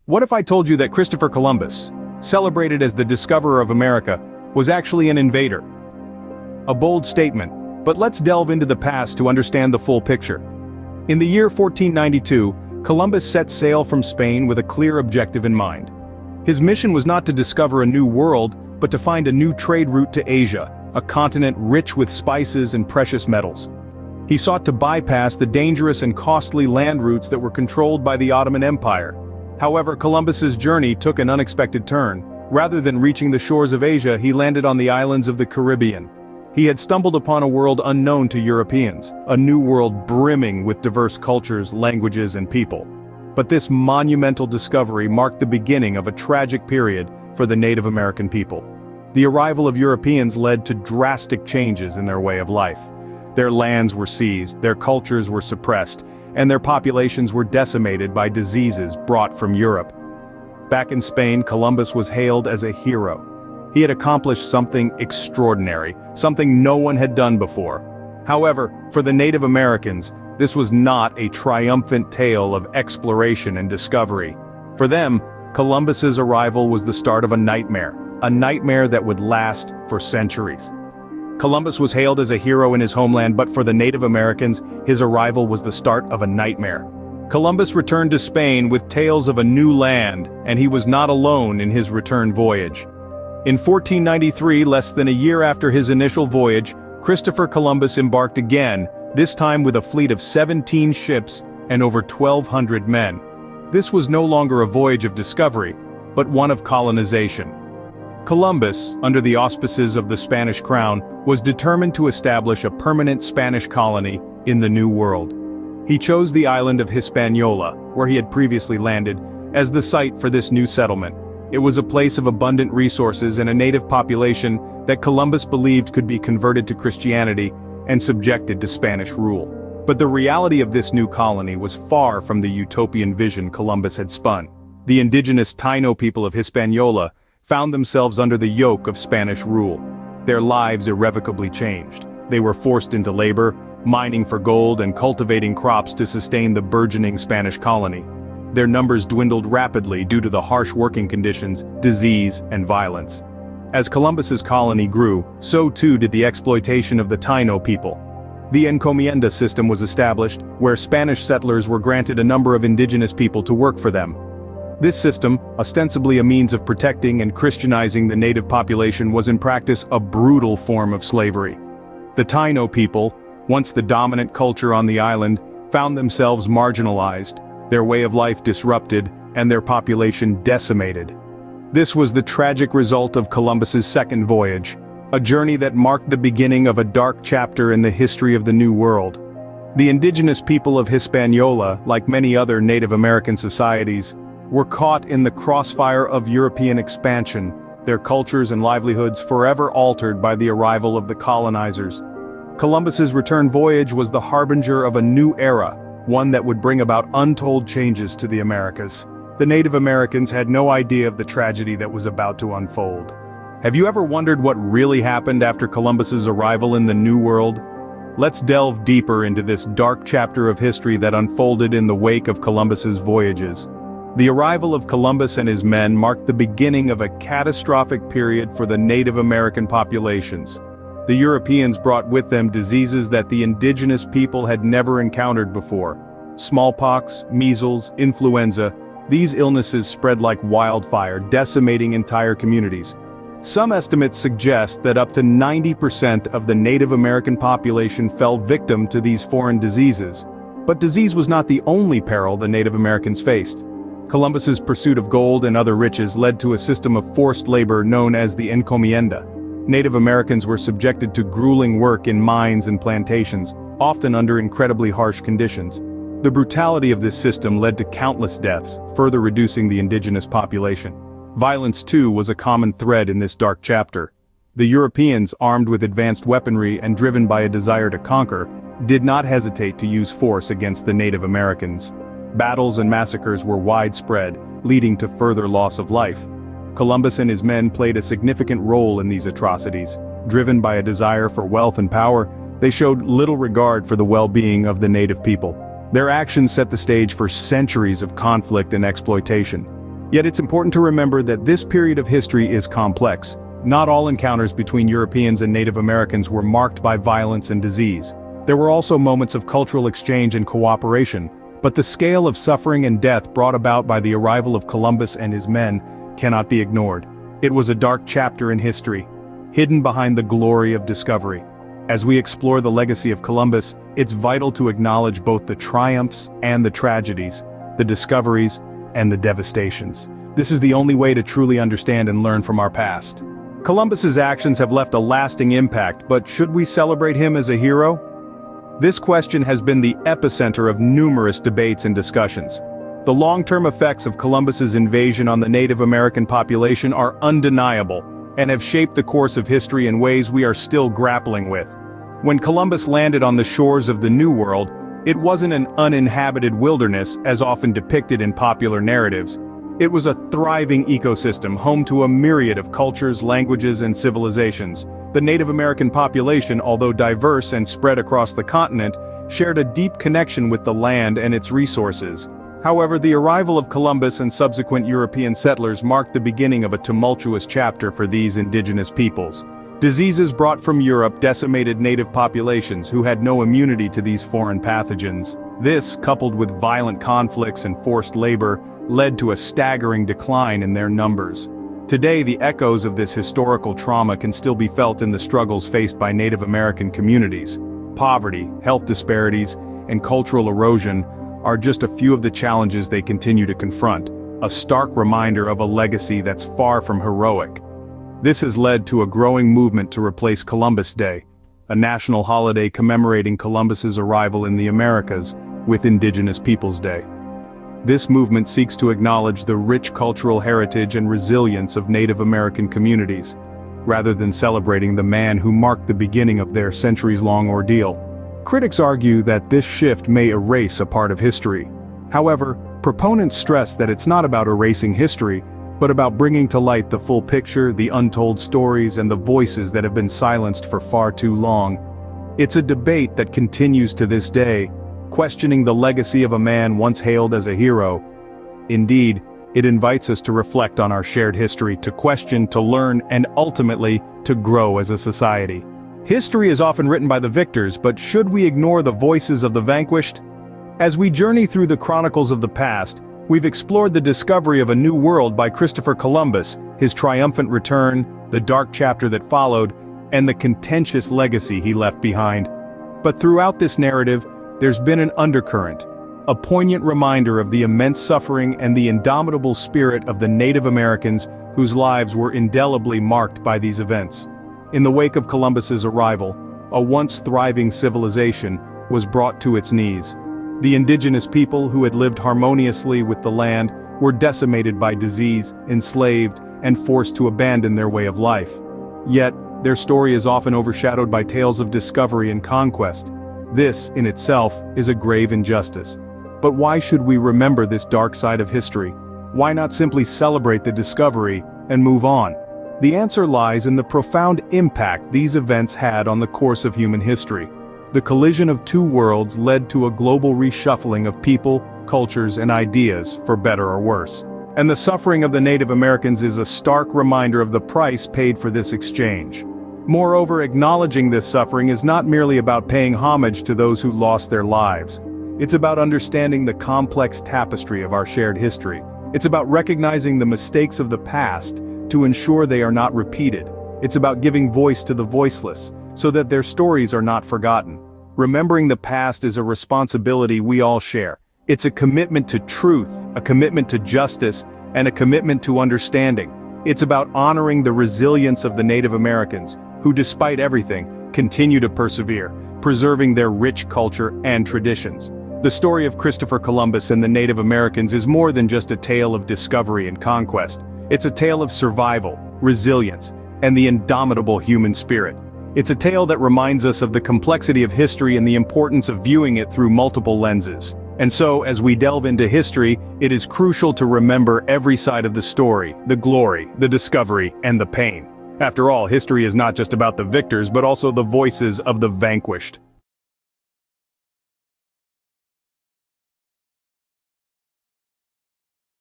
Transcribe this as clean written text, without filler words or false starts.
What if I told you that Christopher Columbus, celebrated as the discoverer of America, was actually an invader? A bold statement, but let's delve into the past to understand the full picture. In the year 1492, Columbus set sail from Spain with a clear objective in mind. His mission was not to discover a new world, but to find a new trade route to Asia, a continent rich with spices and precious metals. He sought to bypass the dangerous and costly land routes that were controlled by the Ottoman Empire. However, Columbus's journey took an unexpected turn. Rather than reaching the shores of Asia, he landed on the islands of the Caribbean. He had stumbled upon a world unknown to Europeans, a new world brimming with diverse cultures, languages, and people. But this monumental discovery marked the beginning of a tragic period for the Native American people. The arrival of Europeans led to drastic changes in their way of life. Their lands were seized, their cultures were suppressed, and their populations were decimated by diseases brought from Europe. Back in Spain, Columbus was hailed as a hero. He had accomplished something extraordinary, something no one had done before. However, for the Native Americans, this was not a triumphant tale of exploration and discovery. For them, Columbus's arrival was the start of a nightmare that would last for centuries. Columbus was hailed as a hero in his homeland, but for the Native Americans, his arrival was the start of a nightmare. Columbus returned to Spain with tales of a new land, and he was not alone in his return voyage. In 1493, less than a year after his initial voyage, Christopher Columbus embarked again, this time with a fleet of 17 ships and over 1,200 men. This was no longer a voyage of discovery, but one of colonization. Columbus, under the auspices of the Spanish crown, was determined to establish a permanent Spanish colony in the New World. He chose the island of Hispaniola, where he had previously landed, as the site for this new settlement. It was a place of abundant resources and a native population that Columbus believed could be converted to Christianity and subjected to Spanish rule. But the reality of this new colony was far from the utopian vision Columbus had spun. The indigenous Taino people of Hispaniola found themselves under the yoke of Spanish rule. Their lives irrevocably changed. They were forced into labor, mining for gold and cultivating crops to sustain the burgeoning Spanish colony. Their numbers dwindled rapidly due to the harsh working conditions, disease, and violence. As Columbus's colony grew, so too did the exploitation of the Taino people. The encomienda system was established, where Spanish settlers were granted a number of indigenous people to work for them. This system, ostensibly a means of protecting and Christianizing the native population, was in practice a brutal form of slavery. The Taino people, once the dominant culture on the island, found themselves marginalized, their way of life disrupted, and their population decimated. This was the tragic result of Columbus's second voyage, a journey that marked the beginning of a dark chapter in the history of the New World. The indigenous people of Hispaniola, like many other Native American societies, were caught in the crossfire of European expansion, their cultures and livelihoods forever altered by the arrival of the colonizers. Columbus's return voyage was the harbinger of a new era, one that would bring about untold changes to the Americas. The Native Americans had no idea of the tragedy that was about to unfold. Have you ever wondered what really happened after Columbus's arrival in the New World? Let's delve deeper into this dark chapter of history that unfolded in the wake of Columbus's voyages. The arrival of Columbus and his men marked the beginning of a catastrophic period for the Native American populations. The Europeans brought with them diseases that the indigenous people had never encountered before. Smallpox, measles, influenza, these illnesses spread like wildfire, decimating entire communities. Some estimates suggest that up to 90% of the Native American population fell victim to these foreign diseases. But disease was not the only peril the Native Americans faced. Columbus's pursuit of gold and other riches led to a system of forced labor known as the encomienda. Native Americans were subjected to grueling work in mines and plantations, often under incredibly harsh conditions. The brutality of this system led to countless deaths, further reducing the indigenous population. Violence, too, was a common thread in this dark chapter. The Europeans, armed with advanced weaponry and driven by a desire to conquer, did not hesitate to use force against the Native Americans. Battles and massacres were widespread, leading to further loss of life. Columbus and his men played a significant role in these atrocities. Driven by a desire for wealth and power, they showed little regard for the well-being of the native people. Their actions set the stage for centuries of conflict and exploitation. Yet it's important to remember that this period of history is complex. Not all encounters between Europeans and Native Americans were marked by violence and disease. There were also moments of cultural exchange and cooperation, but the scale of suffering and death brought about by the arrival of Columbus and his men cannot be ignored. It was a dark chapter in history, hidden behind the glory of discovery. As we explore the legacy of Columbus, it's vital to acknowledge both the triumphs and the tragedies, the discoveries and the devastations. This is the only way to truly understand and learn from our past. Columbus's actions have left a lasting impact, but should we celebrate him as a hero? This question has been the epicenter of numerous debates and discussions. The long-term effects of Columbus's invasion on the Native American population are undeniable, and have shaped the course of history in ways we are still grappling with. When Columbus landed on the shores of the New World, it wasn't an uninhabited wilderness as often depicted in popular narratives. It was a thriving ecosystem home to a myriad of cultures, languages, and civilizations. The Native American population, although diverse and spread across the continent, shared a deep connection with the land and its resources. However, the arrival of Columbus and subsequent European settlers marked the beginning of a tumultuous chapter for these indigenous peoples. Diseases brought from Europe decimated native populations who had no immunity to these foreign pathogens. This, coupled with violent conflicts and forced labor, led to a staggering decline in their numbers. Today, the echoes of this historical trauma can still be felt in the struggles faced by Native American communities. Poverty, health disparities, and cultural erosion are just a few of the challenges they continue to confront, a stark reminder of a legacy that's far from heroic. This has led to a growing movement to replace Columbus Day, a national holiday commemorating Columbus's arrival in the Americas, with Indigenous Peoples Day. This movement seeks to acknowledge the rich cultural heritage and resilience of Native American communities, rather than celebrating the man who marked the beginning of their centuries-long ordeal. Critics argue that this shift may erase a part of history. However, proponents stress that it's not about erasing history, but about bringing to light the full picture, the untold stories, and the voices that have been silenced for far too long. It's a debate that continues to this day, questioning the legacy of a man once hailed as a hero. Indeed, it invites us to reflect on our shared history, to question, to learn, and ultimately, to grow as a society. History is often written by the victors, but should we ignore the voices of the vanquished? As we journey through the chronicles of the past, we've explored the discovery of a new world by Christopher Columbus, his triumphant return, the dark chapter that followed, and the contentious legacy he left behind. But throughout this narrative, there's been an undercurrent, a poignant reminder of the immense suffering and the indomitable spirit of the Native Americans whose lives were indelibly marked by these events. In the wake of Columbus's arrival, a once thriving civilization was brought to its knees. The indigenous people who had lived harmoniously with the land were decimated by disease, enslaved, and forced to abandon their way of life. Yet, their story is often overshadowed by tales of discovery and conquest. This, in itself, is a grave injustice. But why should we remember this dark side of history? Why not simply celebrate the discovery and move on? The answer lies in the profound impact these events had on the course of human history. The collision of two worlds led to a global reshuffling of people, cultures, and ideas, for better or worse. And the suffering of the Native Americans is a stark reminder of the price paid for this exchange. Moreover, acknowledging this suffering is not merely about paying homage to those who lost their lives. It's about understanding the complex tapestry of our shared history. It's about recognizing the mistakes of the past to ensure they are not repeated. It's about giving voice to the voiceless, so that their stories are not forgotten. Remembering the past is a responsibility we all share. It's a commitment to truth, a commitment to justice, and a commitment to understanding. It's about honoring the resilience of the Native Americans, who despite everything, continue to persevere, preserving their rich culture and traditions. The story of Christopher Columbus and the Native Americans is more than just a tale of discovery and conquest. It's a tale of survival, resilience, and the indomitable human spirit. It's a tale that reminds us of the complexity of history and the importance of viewing it through multiple lenses. And so, as we delve into history, it is crucial to remember every side of the story, the glory, the discovery, and the pain. After all, history is not just about the victors but also the voices of the vanquished.